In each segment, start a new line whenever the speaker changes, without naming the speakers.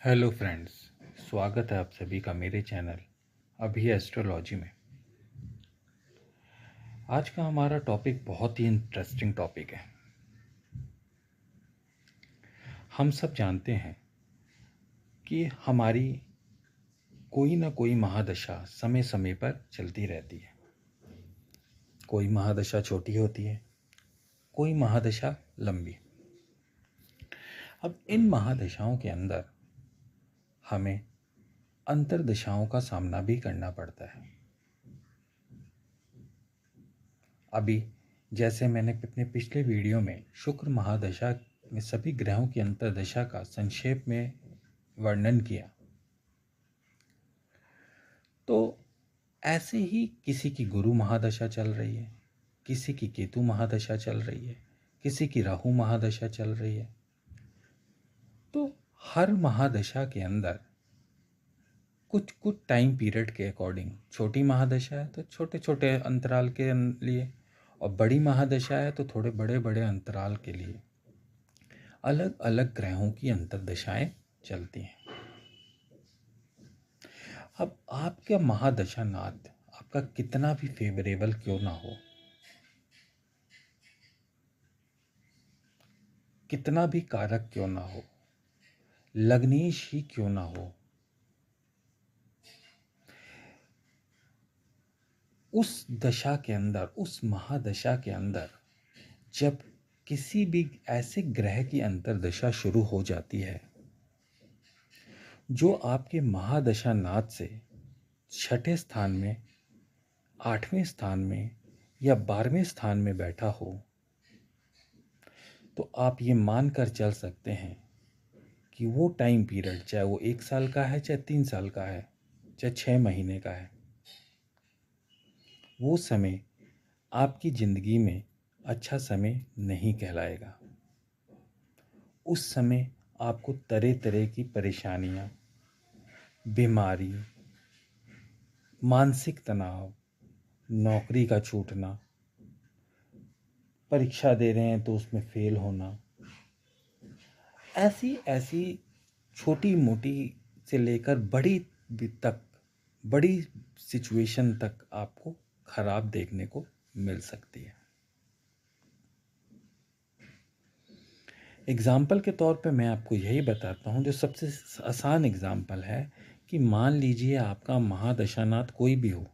Hello friends. स्वागत है आप सभी का मेरे चैनल अभी एस्ट्रोलॉजी में। आज का हमारा टॉपिक बहुत ही इंटरेस्टिंग टॉपिक है। हम सब जानते हैं कि हमारी कोई ना कोई महादशा समय समय पर चलती रहती है। कोई महादशा छोटी होती है, कोई महादशा लंबी। अब इन महादशाओं के अंदर हमें अंतर्दशाओं का सामना भी करना पड़ता है। अभी जैसे मैंने अपने पिछले वीडियो में शुक्र महादशा में सभी ग्रहों की अंतर्दशा का संक्षेप में वर्णन किया, तो ऐसे ही किसी की गुरु महादशा चल रही है, किसी की केतु महादशा चल रही है, किसी की राहु महादशा चल रही है। तो हर महादशा के अंदर कुछ कुछ टाइम पीरियड के अकॉर्डिंग, छोटी महादशा है तो छोटे छोटे अंतराल के लिए, और बड़ी महादशा है तो थोड़े बड़े बड़े अंतराल के लिए अलग अलग ग्रहों की अंतर्दशाएं चलती हैं। अब आपका महादशा नाथ आपका कितना भी फेवरेबल क्यों ना हो, कितना भी कारक क्यों ना हो, लग्नेश ही क्यों ना हो, उस दशा के अंदर, उस महादशा के अंदर जब किसी भी ऐसे ग्रह की अंतर्दशा शुरू हो जाती है जो आपके महादशा नाथ से छठे स्थान में, आठवें स्थान में या 12वें स्थान में बैठा हो, तो आप ये मान कर चल सकते हैं कि वो टाइम पीरियड, चाहे वो 1 साल का है, चाहे 3 साल का है, चाहे 6 महीने का है, वो समय आपकी ज़िंदगी में अच्छा समय नहीं कहलाएगा। उस समय आपको तरह तरह की परेशानियाँ, बीमारी, मानसिक तनाव, नौकरी का छूटना, परीक्षा दे रहे हैं तो उसमें फेल होना, ऐसी ऐसी छोटी मोटी से लेकर बड़ी तक, बड़ी सिचुएशन तक आपको खराब देखने को मिल सकती है। एग्ज़ाम्पल के तौर पे मैं आपको यही बताता हूँ, जो सबसे आसान एग्ज़ाम्पल है कि मान लीजिए आपका महादशानाथ कोई भी हो,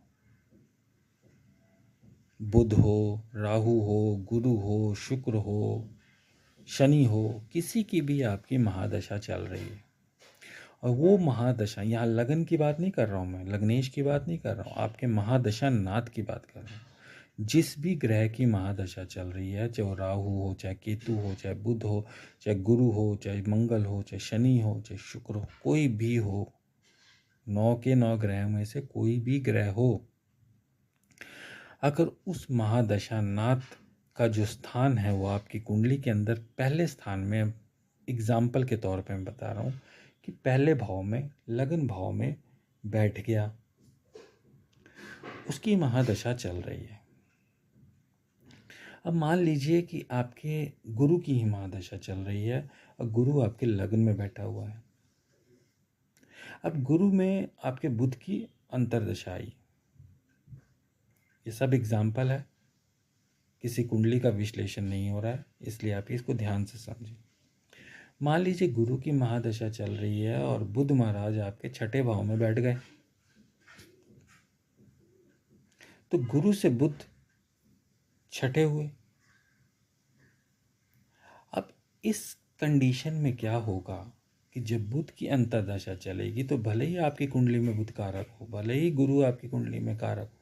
बुध हो, राहु हो, गुरु हो, शुक्र हो, शनि हो, किसी की भी आपकी महादशा चल रही है, और वो महादशा, यहाँ लगन की बात नहीं कर रहा हूँ मैं, लग्नेश की बात नहीं कर रहा हूँ, आपके महादशा नाथ की बात कर रहा हूँ। जिस भी ग्रह की महादशा चल रही है, चाहे वो राहु हो, चाहे केतु हो, चाहे बुध हो, चाहे गुरु हो, चाहे मंगल हो, चाहे शनि हो, चाहे शुक्र हो, कोई भी हो, 9 के 9 ग्रह में से कोई भी ग्रह हो, अगर उस महादशा नाथ का जो स्थान है वो आपकी कुंडली के अंदर पहले स्थान में, एग्जाम्पल के तौर पे मैं बता रहा हूँ कि पहले भाव में, लगन भाव में बैठ गया, उसकी महादशा चल रही है। अब मान लीजिए कि आपके गुरु की ही महादशा चल रही है और गुरु आपके लगन में बैठा हुआ है। अब गुरु में आपके बुध की अंतर्दशा आई। ये सब एग्जाम्पल है, किसी कुंडली का विश्लेषण नहीं हो रहा है, इसलिए आप इसको ध्यान से समझें। मान लीजिए गुरु की महादशा चल रही है और बुध महाराज आपके छठे भाव में बैठ गए, तो गुरु से बुध छठे हुए। अब इस कंडीशन में क्या होगा कि जब बुध की अंतर्दशा चलेगी तो भले ही आपकी कुंडली में बुध कारक हो, भले ही गुरु आपकी कुंडली में कारक हो,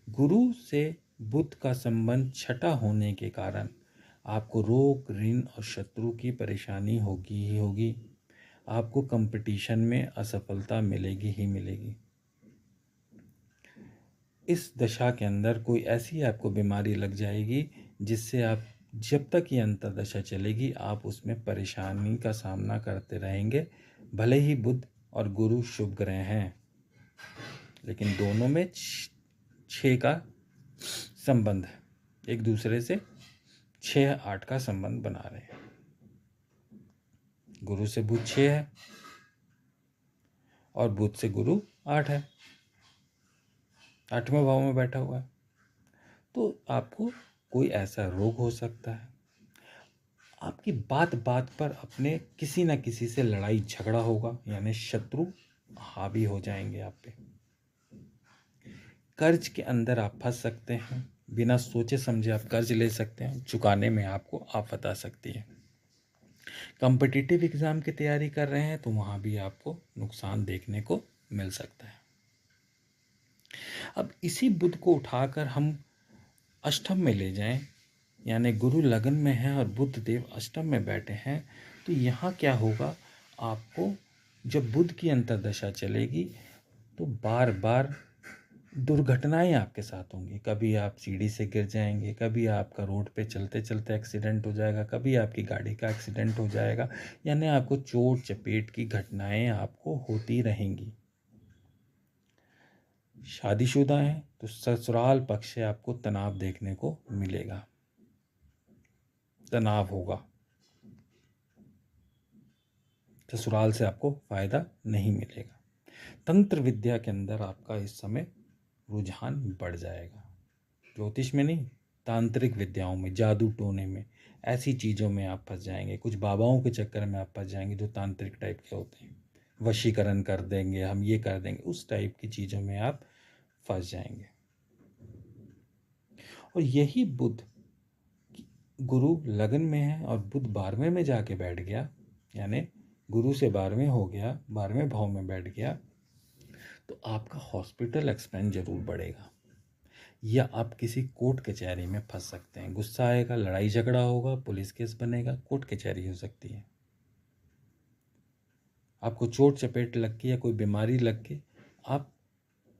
गुरु से बुध का संबंध छठा होने के कारण आपको रोग, ऋण और शत्रु की परेशानी होगी ही होगी। आपको कंपटीशन में असफलता मिलेगी ही मिलेगी। इस दशा के अंदर कोई ऐसी आपको बीमारी लग जाएगी जिससे आप, जब तक ये अंतर्दशा चलेगी, आप उसमें परेशानी का सामना करते रहेंगे। भले ही बुध और गुरु शुभ ग्रह हैं, लेकिन दोनों में 6 का संबंध है, एक दूसरे से 6-8 का संबंध बना रहे हैं। गुरु से बुध 6 है और बुध से गुरु 8 है, 8वें भाव में बैठा हुआ है। तो आपको कोई ऐसा रोग हो सकता है, आपकी बात बात पर अपने किसी न किसी से लड़ाई झगड़ा होगा, यानी शत्रु हावी हो जाएंगे आप पे। कर्ज के अंदर आप फंस सकते हैं, बिना सोचे समझे आप कर्ज ले सकते हैं, चुकाने में आपको आफत आ सकती है। कॉम्पिटिटिव एग्जाम की तैयारी कर रहे हैं तो वहाँ भी आपको नुकसान देखने को मिल सकता है। अब इसी बुध को उठाकर हम अष्टम में ले जाएं, यानी गुरु लगन में है और बुध देव अष्टम में बैठे हैं, तो यहाँ क्या होगा, आपको जब बुध की अंतर्दशा चलेगी तो बार बार दुर्घटनाएं आपके साथ होंगी। कभी आप सीढ़ी से गिर जाएंगे, कभी आपका रोड पे चलते चलते एक्सीडेंट हो जाएगा, कभी आपकी गाड़ी का एक्सीडेंट हो जाएगा, यानी आपको चोट चपेट की घटनाएं आपको होती रहेंगी। शादीशुदा हैं तो ससुराल पक्ष से आपको तनाव देखने को मिलेगा, तनाव होगा, ससुराल से आपको फायदा नहीं मिलेगा। तंत्र विद्या के अंदर आपका इस समय रुझान बढ़ जाएगा, ज्योतिष में नहीं, तांत्रिक विद्याओं में, जादू टोने में, ऐसी चीज़ों में आप फंस जाएंगे। कुछ बाबाओं के चक्कर में आप फंस जाएंगे जो तांत्रिक टाइप के होते हैं, वशीकरण कर देंगे, हम ये कर देंगे, उस टाइप की चीज़ों में आप फंस जाएंगे। और यही बुध गुरु लगन में है और बुध 12वें में जाके बैठ गया, यानी गुरु से 12वें हो गया, 12वें भाव में बैठ गया, तो आपका हॉस्पिटल एक्सपेंस जरूर बढ़ेगा, या आप किसी कोर्ट कचहरी में फंस सकते हैं। गुस्सा आएगा, लड़ाई झगड़ा होगा, पुलिस केस बनेगा, कोर्ट कचहरी हो सकती है। आपको चोट चपेट लग के या कोई बीमारी लग के आप,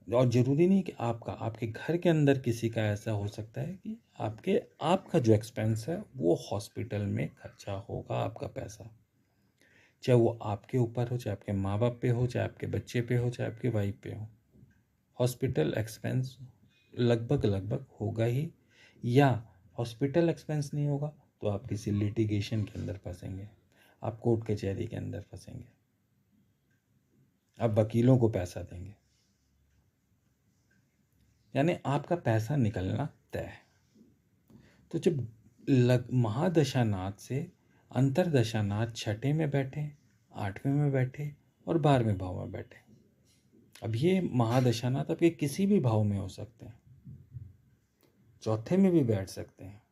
और ज़रूरी नहीं कि आपका, आपके घर के अंदर किसी का ऐसा हो सकता है कि आपका जो एक्सपेंस है वो हॉस्पिटल में खर्चा होगा, आपका पैसा, चाहे वो आपके ऊपर हो, चाहे आपके माँ बाप पे हो, चाहे आपके बच्चे पे हो, चाहे आपकी वाइफ पे हो, हॉस्पिटल एक्सपेंस लगभग होगा ही। या हॉस्पिटल एक्सपेंस नहीं होगा तो आप किसी लिटिगेशन के अंदर फंसेंगे, आप कोर्ट कचहरी के अंदर फंसेंगे, आप वकीलों को पैसा देंगे, यानी आपका पैसा निकलना तय है। तो जब महादशानाथ से अंतरदशानाथ 6ठे में बैठे, 8वें में बैठे और 12वें भाव में बैठे, अब ये महादशानाथ आपके किसी भी भाव में हो सकते हैं, चौथे में भी बैठ सकते हैं,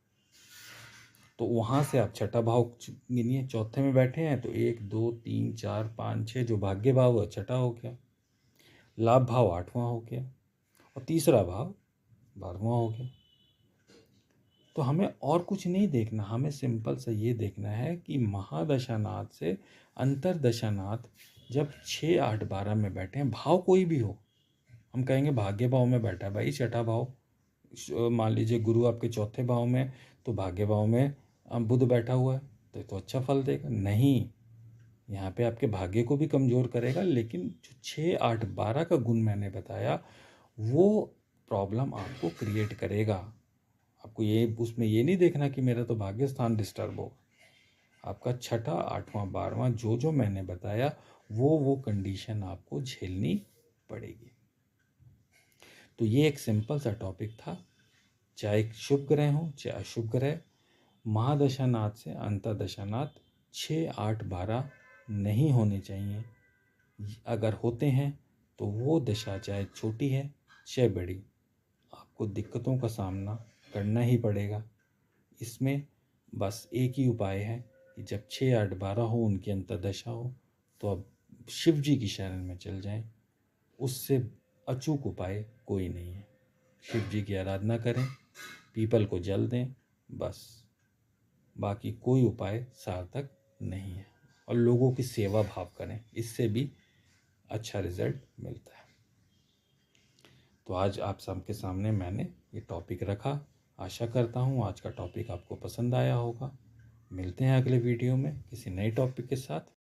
तो वहाँ से आप छठा भाव गिनिए, चौथे में बैठे हैं तो 1 2 3 4 5 6, जो भाग्य भाव है छठा हो गया, लाभ भाव 8वां हो गया और तीसरा भाव 12वां हो गया। तो हमें और कुछ नहीं देखना, हमें सिंपल सा ये देखना है कि महादशानाथ से अंतरदशानाथ जब 6 8 12 में बैठे हैं, भाव कोई भी हो, हम कहेंगे भाग्य भाव में बैठा है भाई, छठा भाव, मान लीजिए गुरु आपके चौथे भाव में, तो भाग्य भाव में बुध बैठा हुआ है तो अच्छा फल देगा नहीं, यहाँ पे आपके भाग्य को भी कमज़ोर करेगा, लेकिन जो 6 8 12 का गुण मैंने बताया वो प्रॉब्लम आपको क्रिएट करेगा। आपको ये उसमें ये नहीं देखना कि मेरा तो भाग्य स्थान डिस्टर्ब हो, आपका छठा 8वां 12वां जो जो मैंने बताया वो कंडीशन आपको झेलनी पड़ेगी। तो ये एक सिंपल सा टॉपिक था, चाहे शुभ ग्रह हो चाहे अशुभ ग्रह, महादशानाथ से अंतरदशानाथ 6 8 12 नहीं होने चाहिए, अगर होते हैं तो वो दशा चाहे छोटी है चाहे बड़ी, आपको दिक्कतों का सामना करना ही पड़ेगा। इसमें बस एक ही उपाय है कि जब 6 8 12 हो, उनकी अंतर्दशा हो, तो अब शिव जी की शरण में चल जाएं, उससे अचूक उपाय कोई नहीं है। शिव जी की आराधना करें, पीपल को जल दें, बस, बाकी कोई उपाय सार्थक नहीं है। और लोगों की सेवा भाव करें, इससे भी अच्छा रिजल्ट मिलता है। तो आज आप सबके सामने मैंने ये टॉपिक रखा, आशा करता हूँ आज का टॉपिक आपको पसंद आया होगा। मिलते हैं अगले वीडियो में किसी नए टॉपिक के साथ।